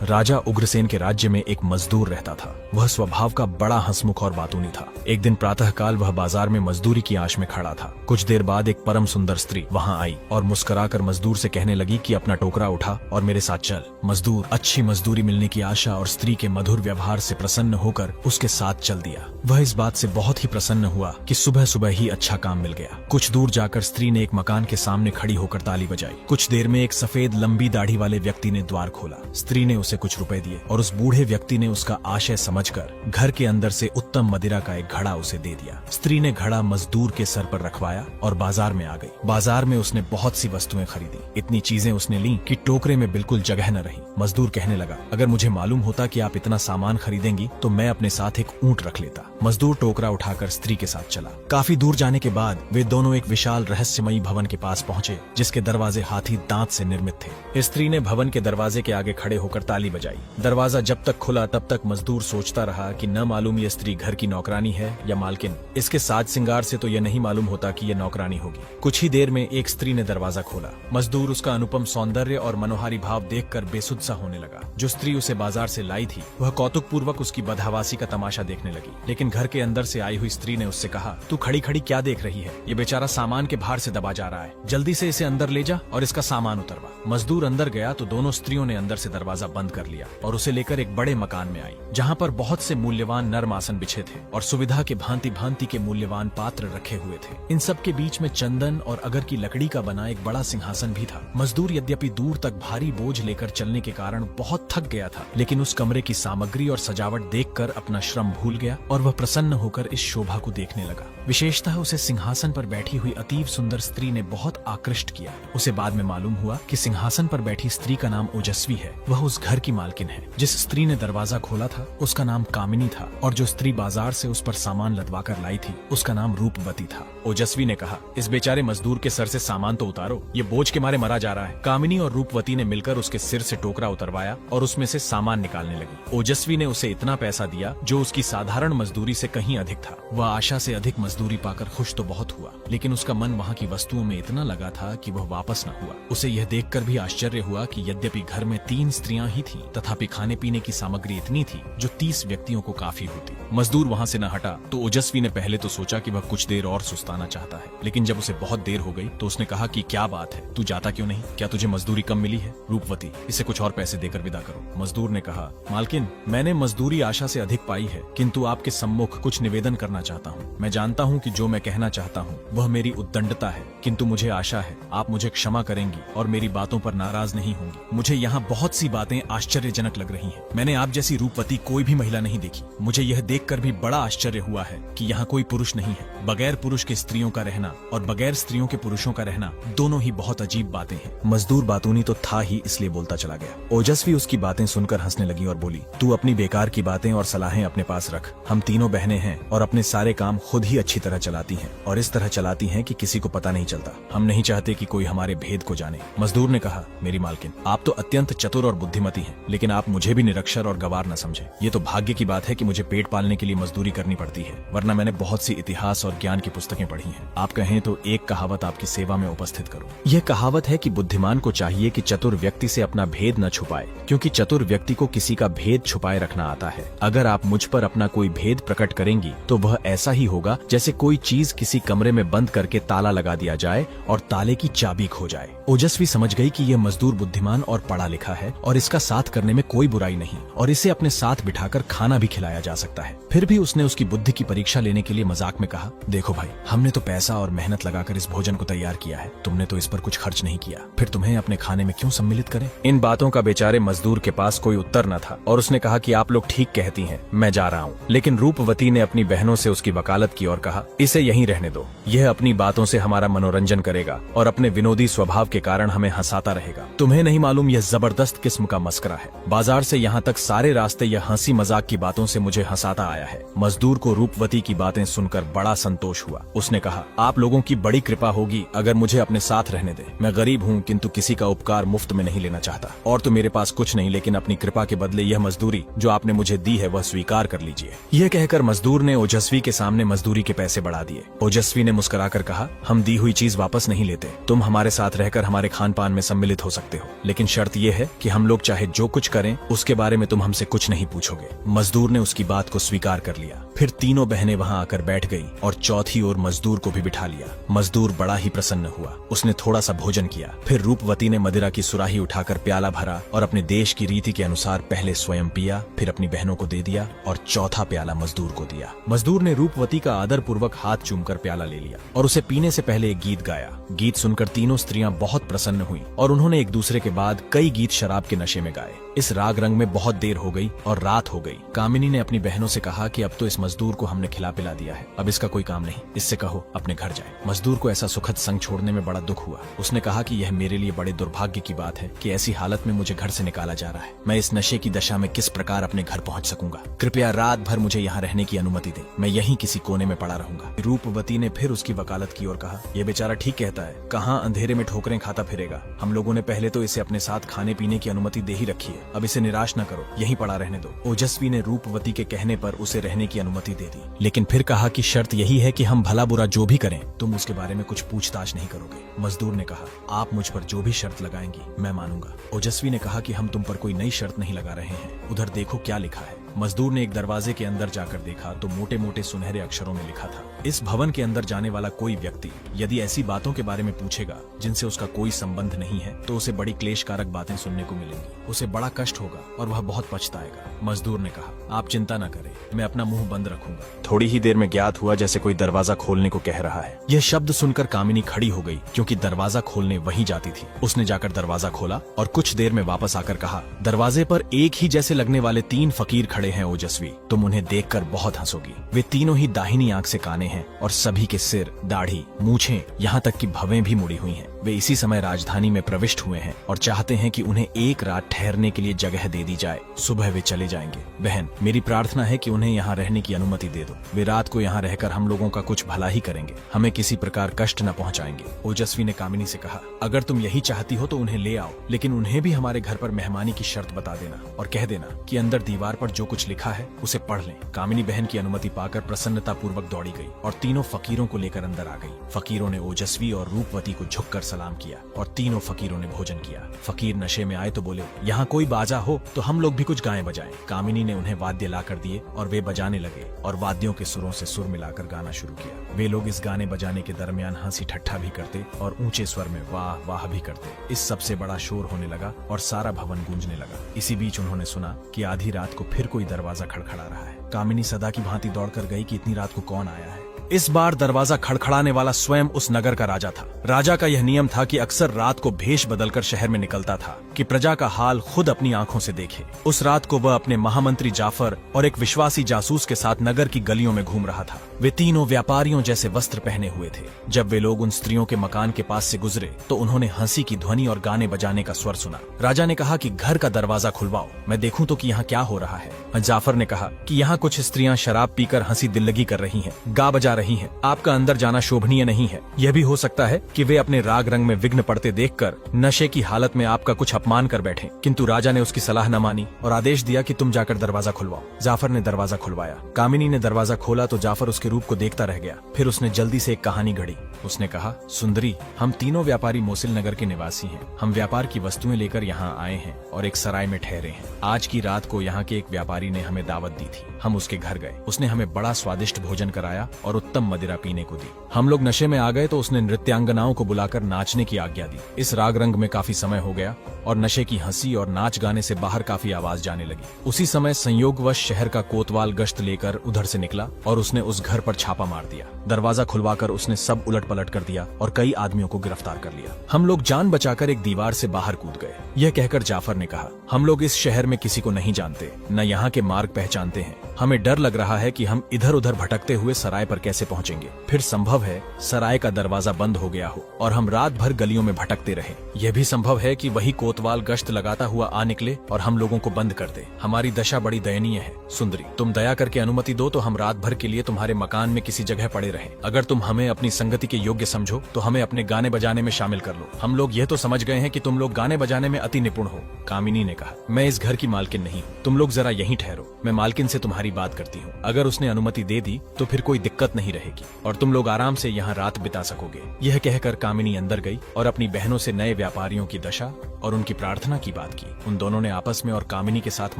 राजा उग्रसेन के राज्य में एक मजदूर रहता था। वह स्वभाव का बड़ा हंसमुख और बातूनी था। एक दिन प्रातःकाल वह बाजार में मजदूरी की आश में खड़ा था। कुछ देर बाद एक परम सुंदर स्त्री वहां आई और मुस्कुराकर मजदूर से कहने लगी कि अपना टोकरा उठा और मेरे साथ चल। मजदूर अच्छी मजदूरी मिलने की आशा और स्त्री के मधुर व्यवहार से प्रसन्न होकर उसके साथ चल दिया। वह इस बात से बहुत ही प्रसन्न हुआ कि सुबह सुबह ही अच्छा काम मिल गया। कुछ दूर जाकर स्त्री ने एक मकान के सामने खड़ी होकर ताली बजाई। कुछ देर में एक सफेद लंबी दाढ़ी वाले व्यक्ति ने द्वार खोला। स्त्री ने उसे कुछ रुपए दिए और उस बूढ़े व्यक्ति ने उसका आशय समझकर घर के अंदर से उत्तम मदिरा का एक घड़ा उसे दे दिया। स्त्री ने घड़ा मजदूर के सर पर रखवाया और बाजार में आ गई। बाजार में उसने बहुत सी वस्तुएं खरीदी। इतनी चीजें उसने ली कि टोकरे में बिल्कुल जगह न रही। मजदूर कहने लगा, अगर मुझे मालूम होता कि आप इतना सामान खरीदेंगी तो मैं अपने साथ एक ऊंट रख लेता। मजदूर टोकरा उठाकर स्त्री के साथ चला। काफी दूर जाने के बाद वे दोनों एक विशाल रहस्यमयी भवन के पास पहुंचे, जिसके दरवाजे हाथी दांत से निर्मित थे। स्त्री ने भवन के दरवाजे के आगे खड़े होकर ताली बजाई। दरवाजा जब तक खुला तब तक मजदूर सोचता रहा कि न मालूम ये स्त्री घर की नौकरानी है या मालकिन। इसके साज सिंगार से तो यह नहीं मालूम होता कि ये नौकरानी होगी। कुछ ही देर में एक स्त्री ने दरवाजा खोला। मजदूर उसका अनुपम सौंदर्य और मनोहारी भाव देखकर बेसुध सा होने लगा। जो स्त्री उसे बाजार से लाई थी वह कौतुक पूर्वक उसकी बदहवासी का तमाशा देखने लगी। लेकिन घर के अंदर से आई हुई स्त्री ने उससे कहा, तू खड़ी खड़ी क्या देख रही है? ये बेचारा सामान के भार से दबा जा रहा है। जल्दी से इसे अंदर ले जा और इसका सामान उतरवा। मजदूर अंदर गया तो दोनों स्त्रियों ने अंदर से दरवाजा बंद कर लिया और उसे लेकर एक बड़े मकान में आई, जहाँ पर बहुत से मूल्यवान नर्म आसन बिछे थे और सुविधा के भांति भांति के मूल्यवान पात्र रखे हुए थे। इन सब के बीच में चंदन और अगर की लकड़ी का बना एक बड़ा सिंहासन भी था। मजदूर यद्यपि दूर तक भारी बोझ लेकर चलने के कारण बहुत थक गया था, लेकिन उस कमरे की सामग्री और सजावट देखकर अपना श्रम भूल गया और वह प्रसन्न होकर इस शोभा को देखने लगा। विशेषतः उसे सिंहासन पर बैठी हुई अतीव सुंदर स्त्री ने बहुत आकृष्ट किया। उसे बाद में मालूम हुआ कि सिंहासन पर बैठी स्त्री का नाम ओजस्वी है। वह उस घर की मालकिन है। जिस स्त्री ने दरवाजा खोला था उसका नाम कामिनी था और जो स्त्री बाजार से उस पर सामान लदवा कर लाई थी उसका नाम रूपवती था। ओजस्वी ने कहा, इस बेचारे मजदूर के सर से सामान तो उतारो, ये बोझ के मारे मरा जा रहा है। कामिनी और रूपवती ने मिलकर उसके सिर से टोकरा उतरवाया और उसमें से सामान निकालने लगी। ओजस्वी ने उसे इतना पैसा दिया जो उसकी साधारण मजदूरी से कहीं अधिक था। वह आशा से अधिक मजदूरी पाकर खुश तो बहुत हुआ, लेकिन उसका मन वहाँ की वस्तुओं में इतना लगा था कि वह वापस न हुआ। उसे यह देखकर भी आश्चर्य हुआ कि यद्यपि घर में 3 स्त्रियां ही थीं, तथापि खाने पीने की सामग्री इतनी थी जो 30 व्यक्तियों को काफी होती। मजदूर वहाँ से न हटा तो ओजस्वी ने पहले तो सोचा कि वह कुछ देर और सुस्ताना चाहता है, लेकिन जब उसे बहुत देर हो गई तो उसने कहा कि क्या बात है, तू जाता क्यों नहीं? क्या तुझे मजदूरी कम मिली है? रूपवती, इसे कुछ और पैसे देकर विदा करो। मजदूर ने कहा, मालकिन, मैंने मजदूरी आशा से अधिक पाई है, किंतु आपके सम्मुख कुछ निवेदन करना चाहता हूँ। मैं जानता हूँ कि जो मैं कहना चाहता हूँ वह मेरी उद्दंडता है, किंतु मुझे आशा है आप मुझे क्षमा करेंगी और मेरी बातों पर नाराज नहीं होंगी। मुझे यहाँ बहुत सी बातें आश्चर्यजनक लग रही हैं। मैंने आप जैसी रूपवती कोई भी महिला नहीं देखी। मुझे यह देखकर भी बड़ा आश्चर्य हुआ है कि यहाँ कोई पुरुष नहीं है। बगैर पुरुष के स्त्रियों का रहना और बगैर स्त्रियों के पुरुषों का रहना दोनों ही बहुत अजीब बातें हैं। मजदूर बातूनी तो था ही, इसलिए बोलता चला गया। ओजस्वी उसकी बातें सुनकर हंसने लगी और बोली, तू अपनी बेकार की बातें और सलाहें अपने पास रख। हम तीनों बहनें हैं और अपने सारे काम खुद ही अच्छी तरह चलाती हैं और इस तरह चलाती हैं कि किसी को पता नहीं चलता। हम नहीं चाहते कि कोई हमारे भेद को जाने। मजदूर ने कहा, मेरी मालकिन, आप तो अत्यंत चतुर और बुद्धिमती हैं, लेकिन आप मुझे भी निरक्षर और गवार न समझे। ये तो भाग्य की बात है कि मुझे पेट पालने के लिए मजदूरी करनी पड़ती है, वरना मैंने बहुत सी इतिहास और ज्ञान की पुस्तकें पढ़ी हैं। आप कहें तो एक कहावत आपकी सेवा में उपस्थित करूं। यह कहावत है कि बुद्धिमान को चाहिए कि चतुर व्यक्ति से अपना भेद न छुपाए, क्योंकि चतुर व्यक्ति को किसी का भेद छुपाए रखना आता है। अगर आप मुझ पर अपना कोई भेद प्रकट करेंगी तो वह ऐसा ही होगा जैसे कोई चीज किसी कमरे में बंद करके ताला लगा दिया जाए और ताले की चाबी खो जाए। ओजस्वी समझ गई कि यह मजदूर बुद्धिमान और पढ़ा लिखा है और इसका साथ करने में कोई बुराई नहीं और इसे अपने साथ बिठाकर खाना भी खिलाया जा सकता है। फिर भी उसने उसकी बुद्धि की परीक्षा लेने के लिए मजाक में कहा, देखो भाई, हमने तो पैसा और मेहनत लगाकर इस भोजन को तैयार किया है, तुमने तो इस पर कुछ खर्च नहीं किया, फिर तुम्हें अपने खाने में क्यों सम्मिलित करें? इन बातों का बेचारे मजदूर के पास कोई उत्तर न था और उसने कहा कि आप लोग ठीक कहती हैं, मैं जा रहा हूँ। लेकिन रूपवती ने अपनी बहनों से उसकी वकालत की और कहा, इसे यहीं रहने दो, यह अपनी बातों से हमारा मनोरंजन करेगा और अपने विनोदी स्वभाव के कारण हमें हंसाता रहेगा। तुम्हें नहीं मालूम यह जबरदस्त किस्म का मस्करा है। बाजार से यहाँ तक सारे रास्ते यह हंसी मजाक की बातों से मुझे हंसाता आया है। मजदूर को रूपवती की बातें सुनकर बड़ा संतोष हुआ। उसने कहा, आप लोगों की बड़ी कृपा होगी अगर मुझे अपने साथ रहने दे। मैं गरीब हूँ, किंतु किसी का उपकार मुफ्त में नहीं लेना चाहता और तो मेरे पास कुछ नहीं, लेकिन अपनी कृपा के बदले यह मजदूरी जो आपने मुझे दी है वह स्वीकार कर लीजिए। यह कहकर मजदूर ने ओजस्वी के सामने मजदूरी के पैसे बढ़ा दिए। ओजस्वी ने मुस्कुराकर कहा, हम दी हुई चीज वापस नहीं लेते। तुम हमारे साथ रहकर हमारे खान पान में सम्मिलित हो सकते हो, लेकिन शर्त यह है कि हम लोग चाहे चाहे जो कुछ करें उसके बारे में तुम हमसे कुछ नहीं पूछोगे। मजदूर ने उसकी बात को स्वीकार कर लिया। फिर तीनों बहनें वहां आकर बैठ गई और चौथी ओर मजदूर को भी बिठा लिया। मजदूर बड़ा ही प्रसन्न हुआ। उसने थोड़ा सा भोजन किया। फिर रूपवती ने मदिरा की सुराही उठाकर प्याला भरा और अपने देश की रीति के अनुसार पहले स्वयं पिया, फिर अपनी बहनों को दे दिया और चौथा प्याला मजदूर को दिया। मजदूर ने रूपवती का आदर पूर्वक हाथ चूमकर प्याला ले लिया और उसे पीने से पहले एक गीत गाया। गीत सुनकर तीनों स्त्रियां बहुत प्रसन्न हुई और उन्होंने एक दूसरे के बाद कई गीत शराब के नशे में गाए। इस राग रंग में बहुत देर हो गई और रात हो गई। कामिनी ने अपनी बहनों से कहा कि अब तो इस मजदूर को हमने खिला पिला दिया है, अब इसका कोई काम नहीं, इससे कहो अपने घर जाए। मजदूर को ऐसा सुखद संग छोड़ने में बड़ा दुख हुआ। उसने कहा कि यह मेरे लिए बड़े दुर्भाग्य की बात है कि ऐसी हालत में मुझे घर से निकाला जा रहा है। मैं इस नशे की दशा में किस प्रकार अपने घर पहुंच सकूंगा। कृपया रात भर मुझे यहाँ रहने की अनुमति दे, मैं यहीं किसी कोने में पड़ा रहूंगा। रूपवती ने फिर उसकी वकालत की और कहा, यह बेचारा ठीक कहता है, कहाँ अंधेरे में ठोकरें खाता फिरेगा। हम लोगों ने पहले तो इसे अपने साथ खाने पीने की अनुमति दे ही रखी है, अब इसे निराश न करो, यहीं पड़ा रहने दो। ओजस्वी ने रूपवती के कहने पर उसे रहने की अनुमति दे दी, लेकिन फिर कहा कि शर्त यही है कि हम भला बुरा जो भी करें तुम उसके बारे में कुछ पूछताछ नहीं करोगे। मजदूर ने कहा, आप मुझ पर जो भी शर्त लगाएंगी मैं मानूंगा। ओजस्वी ने कहा कि हम तुम पर कोई नई शर्त नहीं लगा रहे हैं, उधर देखो क्या लिखा है। मजदूर ने एक दरवाजे के अंदर जाकर देखा तो मोटे मोटे सुनहरे अक्षरों में लिखा था, इस भवन के अंदर जाने वाला कोई व्यक्ति यदि ऐसी बातों के बारे में पूछेगा जिनसे उसका कोई संबंध नहीं है तो उसे बड़ी क्लेशकारक बातें सुनने को मिलेंगी, उसे बड़ा कष्ट होगा और वह बहुत पछताएगा। मजदूर ने कहा, आप चिंता न करें, मैं अपना मुंह बंद रखूंगा। थोड़ी ही देर में ज्ञात हुआ जैसे कोई दरवाजा खोलने को कह रहा है। यह शब्द सुनकर कामिनी खड़ी हो गई क्योंकि दरवाजा खोलने वही जाती थी। उसने जाकर दरवाजा खोला और कुछ देर में वापस आकर कहा, दरवाजे पर एक ही जैसे लगने वाले 3 फकीर खड़े हैं ओजस्वी, तुम उन्हें देखकर बहुत हंसोगी। वे तीनों ही दाहिनी आंख से काने हैं और सभी के सिर, दाढ़ी, मूछें, यहाँ तक कि भवें भी मुड़ी हुई हैं। वे इसी समय राजधानी में प्रविष्ट हुए हैं और चाहते हैं कि उन्हें एक रात ठहरने के लिए जगह दे दी जाए, सुबह वे चले जाएंगे। बहन, मेरी प्रार्थना है कि उन्हें यहाँ रहने की अनुमति दे दो। वे रात को यहाँ रहकर हम लोगों का कुछ भला ही करेंगे, हमें किसी प्रकार कष्ट न पहुँचाएंगे। ओजस्वी ने कामिनी से कहा, अगर तुम यही चाहती हो तो उन्हें ले आओ, लेकिन उन्हें भी हमारे घर पर मेहमानी की शर्त बता देना और कह देना कि अंदर दीवार पर जो कुछ लिखा है उसे पढ़ लें। कामिनी बहन की अनुमति पाकर प्रसन्नता पूर्वक दौड़ी गई और तीनों फकीरों को लेकर अंदर आ गई। फकीरों ने ओजस्वी और रूपवती को झुककर सलाम किया और तीनों फकीरों ने भोजन किया। फकीर नशे में आए तो बोले, यहाँ कोई बाजा हो तो हम लोग भी कुछ गाएं बजाएं। कामिनी ने उन्हें वाद्य ला कर दिए और वे बजाने लगे और वाद्यों के सुरों से सुर मिलाकर गाना शुरू किया। वे लोग इस गाने बजाने के दरमियान हंसी ठट्ठा भी करते और ऊंचे स्वर में वाह वाह भी करते। इस सबसे बड़ा शोर होने लगा और सारा भवन गूंजने लगा। इसी बीच उन्होंने सुना कि आधी रात को फिर कोई दरवाजा खड़खड़ा रहा है। कामिनी सदा की भांति दौड़कर गई कि इतनी रात को कौन आया है। इस बार दरवाजा खड़खड़ाने वाला स्वयं उस नगर का राजा था। राजा का यह नियम था कि अक्सर रात को भेष बदलकर शहर में निकलता था कि प्रजा का हाल खुद अपनी आंखों से देखे। उस रात को वह अपने महामंत्री जाफर और एक विश्वासी जासूस के साथ नगर की गलियों में घूम रहा था। वे तीनों व्यापारियों जैसे वस्त्र पहने हुए थे। जब वे लोग उन स्त्रियों के मकान के पास से गुजरे तो उन्होंने हंसी की ध्वनि और गाने बजाने का स्वर सुना। राजा ने कहा कि घर का दरवाजा खुलवाओ, मैं देखूं तो कि यहाँ क्या हो रहा है। जाफर ने कहा कि यहाँ कुछ स्त्रियां शराब पीकर हंसी दिल्लगी कर रही हैं, गा बजा रही हैं। आपका अंदर जाना शोभनीय नहीं है। यह भी हो सकता है कि वे अपने राग रंग में विघ्न पड़ते देखकर नशे की हालत में आपका कुछ अपमान कर बैठे। किंतु राजा ने उसकी सलाह न मानी और आदेश दिया कि तुम जाकर दरवाजा खुलवाओ। जाफर ने दरवाजा खुलवाया। कामिनी ने दरवाजा खोला तो जाफर उसके रूप को देखता रह गया। फिर उसने जल्दी से एक कहानी घड़ी। उसने कहा, सुंदरी, हम तीनों व्यापारी मोसिल नगर के निवासी हैं। हम व्यापार की वस्तुएं लेकर यहाँ आए हैं और एक सराय में ठहरे हैं। आज की रात को यहाँ के एक व्यापारी ने हमें दावत दी थी। हम उसके घर गए। उसने हमें बड़ा स्वादिष्ट भोजन कराया और उत्तम मदिरा पीने को दी। हम लोग नशे में आ गए तो उसने नृत्यांगनाओं को बुलाकर नाचने की आज्ञा दी। इस राग रंग में काफी समय हो गया और नशे की हंसी और नाच गाने से बाहर काफी आवाज जाने लगी। उसी समय संयोगवश शहर का कोतवाल गश्त लेकर उधर से निकला और उसने उस घर पर छापा मार दिया। दरवाजा खुलवाकर उसने सब उलट पलट कर दिया और कई आदमियों को गिरफ्तार कर लिया। हम लोग जान बचाकर एक दीवार से बाहर कूद गए। यह कहकर जाफर ने कहा, हम लोग इस शहर में किसी को नहीं जानते, न यहाँ के मार्ग पहचानते हैं। हमें डर लग रहा है कि हम इधर उधर भटकते हुए सराय पर कैसे पहुँचेंगे। फिर संभव है सराय का दरवाजा बंद हो गया हो और हम रात भर गलियों में भटकते रहे। यह भी संभव है कि वही कोतवाल गश्त लगाता हुआ आ निकले और हम लोगों को बंद कर दे। हमारी दशा बड़ी दयनीय है। सुंदरी, तुम दया करके अनुमति दो तो हम रात भर के लिए तुम्हारे मकान में किसी जगह पड़े रहें। अगर तुम हमें अपनी संगति के योग्य समझो तो हमें अपने गाने बजाने में शामिल कर लो। हम लोग यह तो समझ गए हैं कि तुम लोग गाने बजाने में अति निपुण हो। कामिनी ने कहा, मैं इस घर की मालकिन नहीं हूँ, तुम लोग जरा यहीं ठहरो, मैं मालकिन से तुम्हारी बात करती हूँ। अगर उसने अनुमति दे दी तो फिर कोई दिक्कत नहीं रहेगी और तुम लोग आराम से यहाँ रात बिता सकोगे। यह कहकर कामिनी अंदर गई और अपनी बहनों से नए व्यापारियों की दशा और उनकी प्रार्थना की बात की। उन दोनों ने आपस में और कामिनी के साथ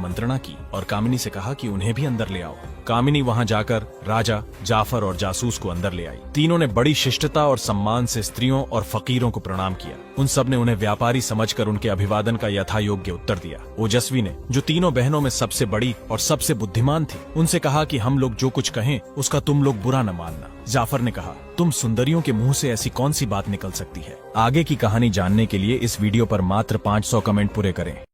मंत्रणा की और कामिनी से कहा कि उन्हें भी अंदर ले आओ। कामिनी वहां जाकर राजा, जाफर और जासूस को अंदर ले आई। तीनों ने बड़ी शिष्टता और सम्मान से स्त्रियों और फकीरों को प्रणाम किया। उन सब ने उन्हें व्यापारी समझकर उनके अभिवादन का यथायोग्य उत्तर दिया। ओजस्वी ने, जो तीनों बहनों में सबसे बड़ी और सबसे बुद्धिमान थी, उनसे कहा कि हम लोग जो कुछ कहें उसका तुम लोग बुरा न मानना। जाफर ने कहा, तुम सुंदरियों के मुंह से ऐसी कौन सी बात निकल सकती है। आगे की कहानी जानने के लिए इस वीडियो पर मात्र 500 कमेंट पूरे करें।